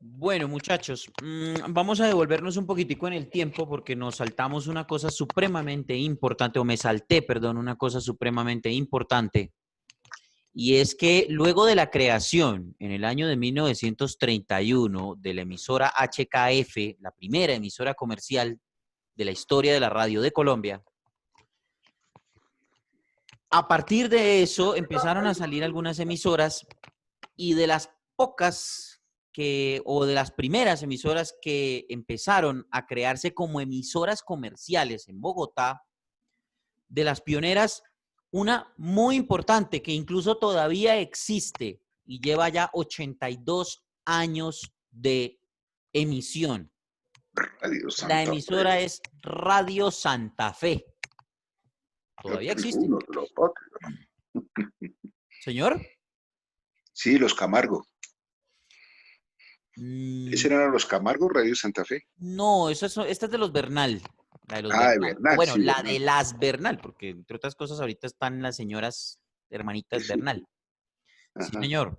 Bueno, muchachos, vamos a devolvernos un poquitico en el tiempo porque nos saltamos una cosa supremamente importante, o me salté, perdón, una cosa supremamente importante. Y es que luego de la creación en el año de 1931 de la emisora HKF, la primera emisora comercial de la historia de la radio de Colombia, a partir de eso empezaron a salir algunas emisoras y de las pocas o de las primeras emisoras que empezaron a crearse como emisoras comerciales en Bogotá, de las pioneras, una muy importante que incluso todavía existe y lleva ya 82 años de emisión. Radio Santa La emisora Fe. es Radio Santa Fe. Todavía existe. ¿Señor? Sí, los Camargo. Mm, ¿Ese eran los Camargo, Radio Santa Fe? no, esta es de los Bernal. La de los Ah, de Bernal. O Bernal, bueno, sí, la Bernal. de las Bernal, porque entre otras cosas ahorita están las señoras hermanitas Sí. Bernal. Sí, Ajá. señor.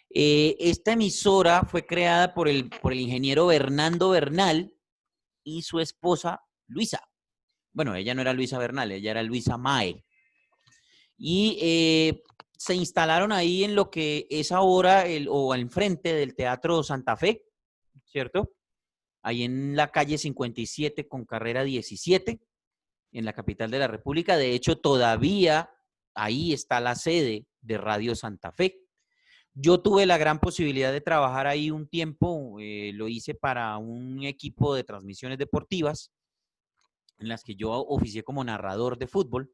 Esta emisora fue creada por el ingeniero Bernardo Bernal y su esposa Luisa. Bueno, ella no era Luisa Bernal, ella era Luisa Mae. Y se instalaron ahí en lo que es ahora o al frente del Teatro Santa Fe, ¿cierto? Ahí en la calle 57 con carrera 17, en la capital de la República. De hecho, todavía ahí está la sede de Radio Santa Fe. Yo tuve la gran posibilidad de trabajar ahí un tiempo, lo hice para un equipo de transmisiones deportivas en las que yo oficié como narrador de fútbol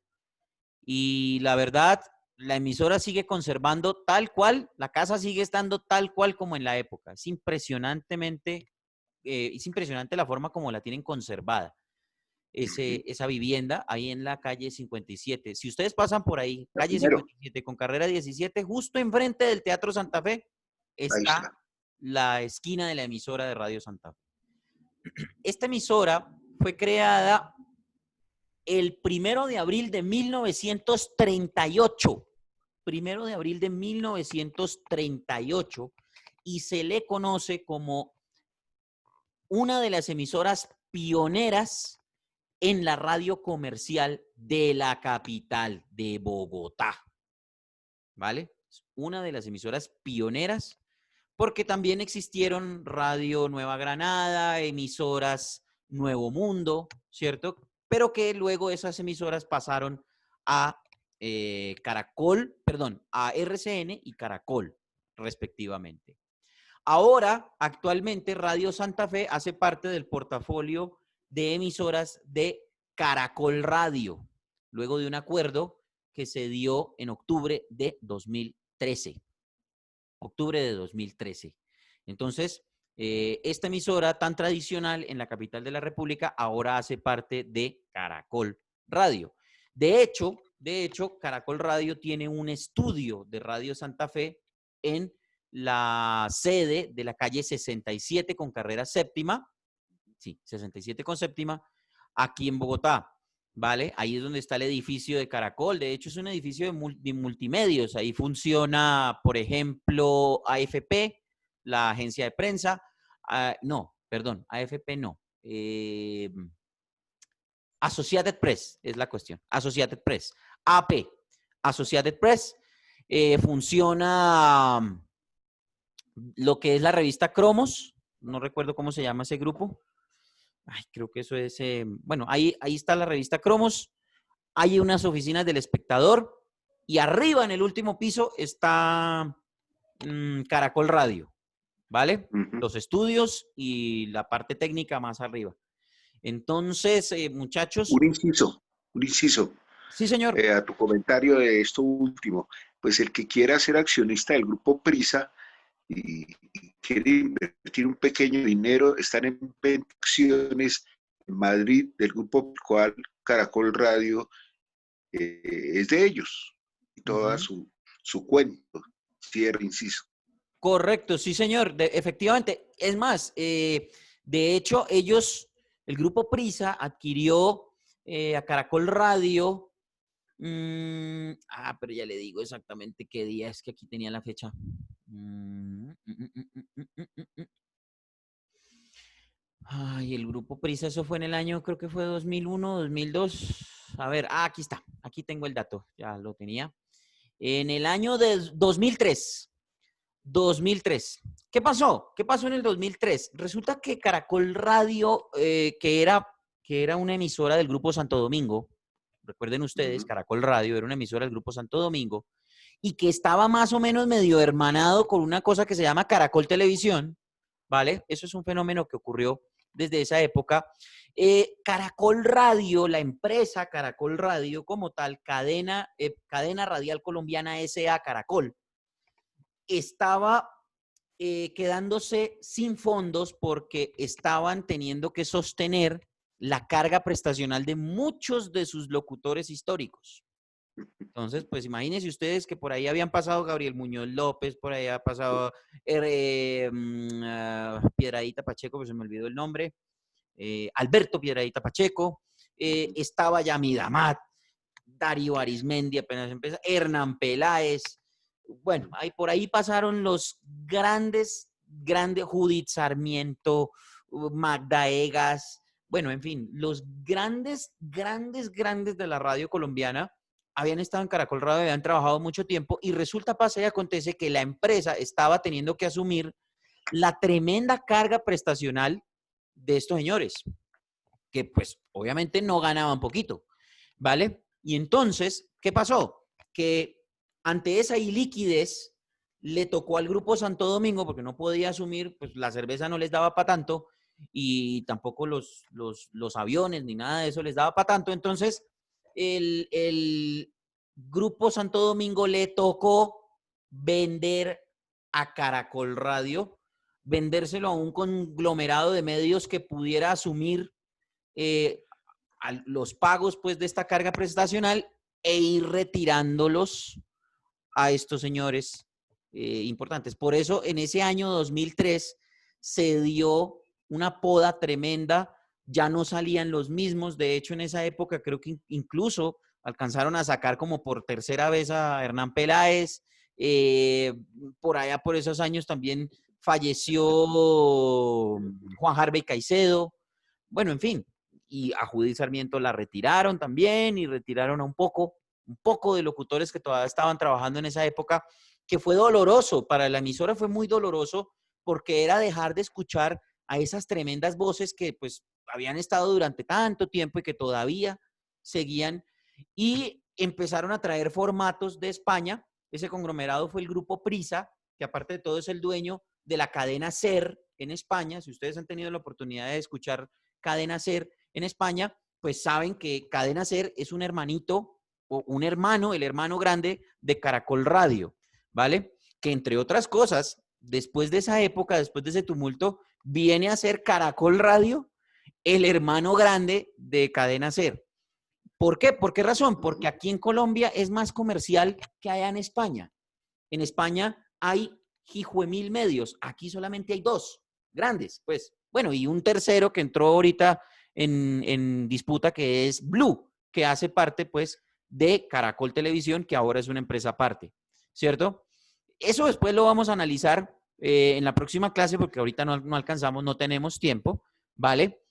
y la verdad, la emisora sigue conservando tal cual, la casa sigue estando tal cual como en la época. Es impresionante la forma como la tienen conservada. Esa vivienda ahí en la calle 57. Si ustedes pasan por ahí, calle 57 con carrera 17, justo enfrente del Teatro Santa Fe, está la esquina de la emisora de Radio Santa Fe. Esta emisora fue creada el 1 de abril de 1938. 1 de abril de 1938 y se le conoce como una de las emisoras pioneras en la radio comercial de la capital de Bogotá. ¿Vale? Una de las emisoras pioneras, porque también existieron Radio Nueva Granada, emisoras Nuevo Mundo, ¿cierto? Pero que luego esas emisoras pasaron a a RCN y Caracol, respectivamente. Ahora, actualmente, Radio Santa Fe hace parte del portafolio de emisoras de Caracol Radio, luego de un acuerdo que se dio en octubre de 2013. Octubre de 2013. Entonces, esta emisora tan tradicional en la capital de la República ahora hace parte de Caracol Radio. De hecho, Caracol Radio tiene un estudio de Radio Santa Fe en la sede de la calle 67 con carrera séptima, sí, 67 con séptima, aquí en Bogotá, ¿vale? Ahí es donde está el edificio de Caracol. De hecho, es un edificio de multimedios. Ahí funciona, por ejemplo, AFP, la agencia de prensa. No, perdón, AFP no. Associated Press es la cuestión. Associated Press. AP, Associated Press. Funciona lo que es la revista Cromos. No recuerdo cómo se llama ese grupo. Ay, creo que eso es, bueno, ahí está la revista Cromos, hay unas oficinas del Espectador y arriba en el último piso está Caracol Radio, ¿vale? Los estudios y la parte técnica más arriba. Entonces, muchachos. Un inciso. Sí, señor. A tu comentario de esto último, pues el que quiera ser accionista del grupo Prisa y quiere invertir un pequeño dinero, están en acciones en Madrid del grupo cual Caracol Radio es de ellos y toda su cuento, cierre, inciso. Correcto, sí, señor. Efectivamente. Es más, de hecho, el grupo Prisa adquirió a Caracol Radio. Pero ya le digo exactamente qué día, es que aquí tenía la fecha. Ay, el grupo Prisa, eso fue en el año, creo que fue 2001, 2002. A ver, aquí está, aquí tengo el dato, ya lo tenía. En el año de 2003. 2003. ¿Qué pasó? ¿Qué pasó en el 2003? Resulta que Caracol Radio, que era una emisora del Grupo Santo Domingo, recuerden ustedes, Caracol Radio era una emisora del Grupo Santo Domingo, y que estaba más o menos medio hermanado con una cosa que se llama Caracol Televisión, ¿vale? Eso es un fenómeno que ocurrió desde esa época. Caracol Radio, la empresa Caracol Radio como tal, cadena radial colombiana S.A. Caracol, estaba quedándose sin fondos porque estaban teniendo que sostener la carga prestacional de muchos de sus locutores históricos. Entonces, pues imagínense ustedes que por ahí habían pasado Gabriel Muñoz López, por ahí ha pasado Piedradita Pacheco, pues se me olvidó el nombre, Alberto Piedradita Pacheco, estaba Yamid Amat, Darío Arismendi apenas empezó, Hernán Peláez. Bueno, por ahí pasaron los grandes, Judith Sarmiento, Magda Egas, bueno, en fin, los grandes de la radio colombiana habían estado en Caracol Radio, habían trabajado mucho tiempo y resulta, pasa y acontece que la empresa estaba teniendo que asumir la tremenda carga prestacional de estos señores, que pues obviamente no ganaban poquito, ¿vale? Y entonces, ¿qué pasó? Que ante esa iliquidez le tocó al Grupo Santo Domingo, porque no podía asumir, pues la cerveza no les daba para tanto y tampoco los aviones ni nada de eso les daba para tanto. Entonces, el Grupo Santo Domingo le tocó vender a Caracol Radio, vendérselo a un conglomerado de medios que pudiera asumir los pagos pues de esta carga prestacional e ir retirándolos a estos señores importantes. Por eso en ese año 2003 se dio una poda tremenda, ya no salían los mismos, de hecho en esa época creo que incluso alcanzaron a sacar como por tercera vez a Hernán Peláez, por allá por esos años también falleció Juan Harvey Caicedo, bueno, en fin, y a Judith Sarmiento la retiraron también y retiraron a un poco de locutores que todavía estaban trabajando en esa época, que fue doloroso, para la emisora fue muy doloroso porque era dejar de escuchar a esas tremendas voces que pues habían estado durante tanto tiempo y que todavía seguían y empezaron a traer formatos de España. Ese conglomerado fue el grupo Prisa, que aparte de todo es el dueño de la cadena SER en España. Si ustedes han tenido la oportunidad de escuchar Cadena SER en España, pues saben que Cadena SER es un hermanito o un hermano, el hermano grande de Caracol Radio, ¿vale? Que entre otras cosas, después de esa época, después de ese tumulto, viene a ser Caracol Radio el hermano grande de Cadena SER. ¿Por qué? ¿Por qué razón? Porque aquí en Colombia es más comercial que allá en España. En España hay hijuemil medios, aquí solamente hay 2 grandes, pues. Bueno, y un tercero que entró ahorita en disputa, que es Blue, que hace parte, pues, de Caracol Televisión, que ahora es una empresa aparte, ¿cierto? Eso después lo vamos a analizar en la próxima clase, porque ahorita no alcanzamos, no tenemos tiempo, ¿vale?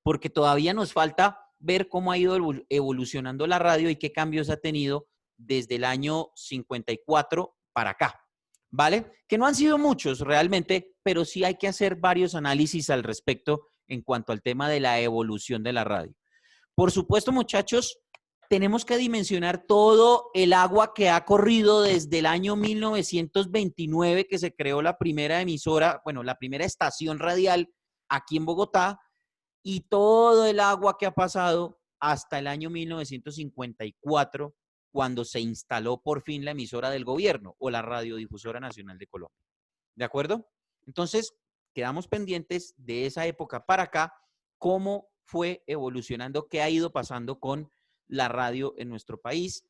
Porque todavía nos falta ver cómo ha ido evolucionando la radio y qué cambios ha tenido desde el año 54 para acá, ¿vale? Que no han sido muchos realmente, pero sí hay que hacer varios análisis al respecto en cuanto al tema de la evolución de la radio. Por supuesto, muchachos, tenemos que dimensionar todo el agua que ha corrido desde el año 1929, que se creó la primera emisora, bueno, la primera estación radial aquí en Bogotá, y todo el agua que ha pasado hasta el año 1954, cuando se instaló por fin la emisora del gobierno o la Radiodifusora Nacional de Colombia. ¿De acuerdo? Entonces, quedamos pendientes de esa época para acá, cómo fue evolucionando, qué ha ido pasando con la radio en nuestro país,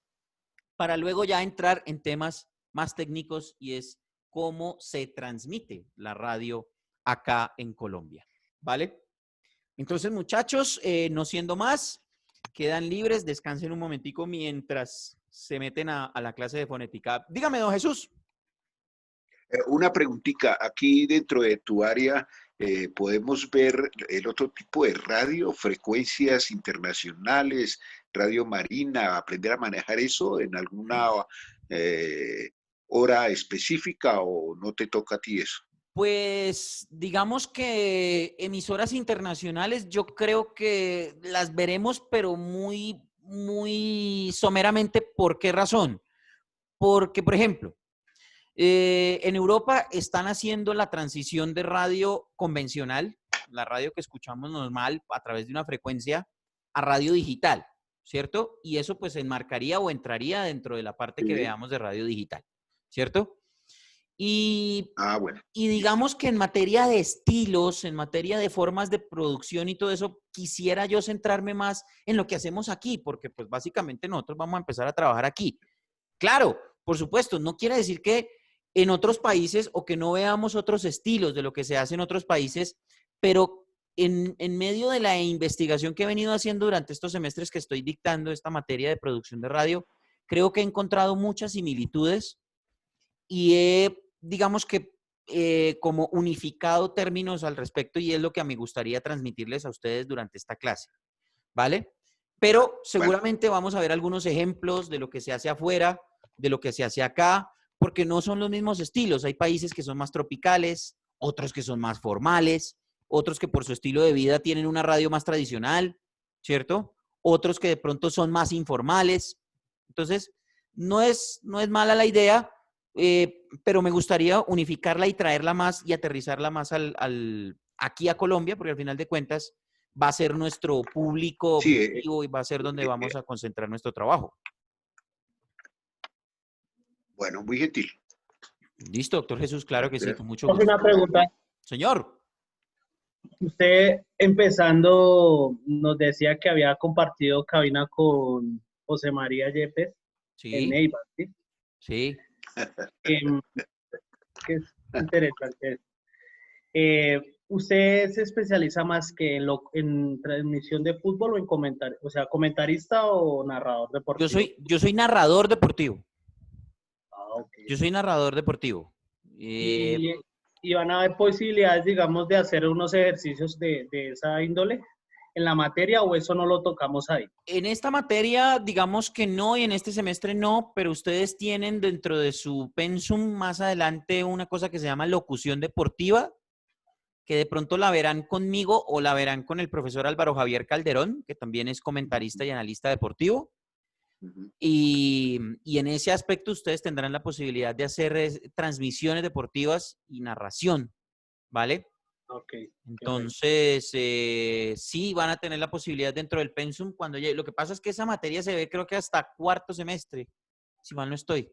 para luego ya entrar en temas más técnicos y es cómo se transmite la radio acá en Colombia, ¿vale? Entonces, muchachos, no siendo más, quedan libres, descansen un momentico mientras se meten a la clase de fonética. Dígame, don Jesús. Una preguntita, aquí dentro de tu área podemos ver el otro tipo de radio, frecuencias internacionales, radio marina, aprender a manejar eso en alguna hora específica o no te toca a ti eso. Pues digamos que emisoras internacionales yo creo que las veremos, pero muy, muy someramente. ¿Por qué razón? Porque, por ejemplo, en Europa están haciendo la transición de radio convencional, la radio que escuchamos normal a través de una frecuencia, a radio digital, ¿cierto? Y eso pues enmarcaría o entraría dentro de la parte que Sí. veamos de radio digital, ¿cierto? Y, Bueno. y digamos que en materia de estilos, en materia de formas de producción y todo eso, quisiera yo centrarme más en lo que hacemos aquí, porque pues básicamente nosotros vamos a empezar a trabajar aquí. Claro, por supuesto, no quiere decir que en otros países o que no veamos otros estilos de lo que se hace en otros países, pero en medio de la investigación que he venido haciendo durante estos semestres que estoy dictando esta materia de producción de radio, creo que he encontrado muchas similitudes y he, digamos que, como unificado términos al respecto, y es lo que a mí gustaría transmitirles a ustedes durante esta clase, ¿vale? Pero seguramente vamos a ver algunos ejemplos de lo que se hace afuera, de lo que se hace acá, porque no son los mismos estilos. Hay países que son más tropicales, otros que son más formales, otros que por su estilo de vida tienen una radio más tradicional, ¿cierto? Otros que de pronto son más informales. Entonces, no es mala la idea, pero me gustaría unificarla y traerla más y aterrizarla más aquí a Colombia, porque al final de cuentas va a ser nuestro público objetivo y va a ser donde vamos a concentrar nuestro trabajo. Bueno, muy gentil. Listo, doctor Jesús, claro que sí, con mucho gusto. Una pregunta. Señor. Usted empezando nos decía que había compartido cabina con José María Yepes en Neiva, ¿sí? Sí. Que es interesante. ¿Usted se especializa más que en transmisión de fútbol o en comentar, o sea, comentarista o narrador deportivo? Yo soy narrador deportivo. Okay. Yo soy narrador deportivo. ¿Y van a haber posibilidades, digamos, de hacer unos ejercicios de esa índole en la materia o eso no lo tocamos ahí? En esta materia, digamos que no, y en este semestre no, pero ustedes tienen dentro de su pensum más adelante una cosa que se llama locución deportiva, que de pronto la verán conmigo o la verán con el profesor Álvaro Javier Calderón, que también es comentarista y analista deportivo. Y en ese aspecto ustedes tendrán la posibilidad de hacer transmisiones deportivas y narración, ¿vale? Okay. Entonces, sí van a tener la posibilidad dentro del pensum cuando llegue. Lo que pasa es que esa materia se ve creo que hasta cuarto semestre, si mal no estoy.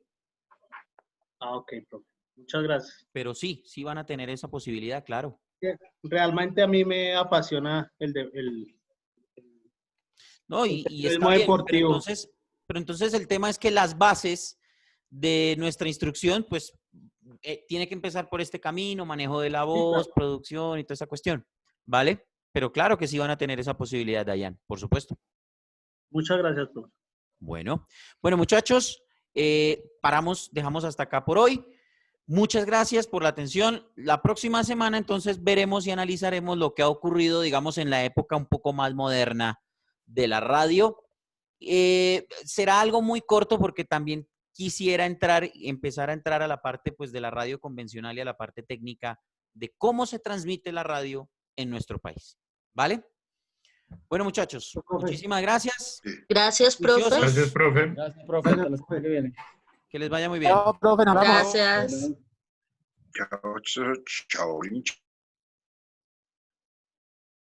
Ok, profe. Muchas gracias. Pero sí van a tener esa posibilidad, claro. Realmente a mí me apasiona no, y está bien, deportivo. Pero entonces el tema es que las bases de nuestra instrucción, pues, tiene que empezar por este camino, manejo de la voz, sí, claro, producción y toda esa cuestión, ¿vale? Pero claro que sí van a tener esa posibilidad, Dayan, por supuesto. Muchas gracias, profe. Bueno, muchachos, dejamos hasta acá por hoy. Muchas gracias por la atención. La próxima semana entonces veremos y analizaremos lo que ha ocurrido, digamos, en la época un poco más moderna de la radio. Será algo muy corto porque también quisiera empezar a entrar a la parte pues de la radio convencional y a la parte técnica de cómo se transmite la radio en nuestro país, ¿vale? Bueno, muchachos, muchísimas gracias. Gracias, profe. Gracias, profe. Gracias, profe. Hasta la semana que viene. Que les vaya muy bien. Chao, profe. Gracias. Chao, chao, chao.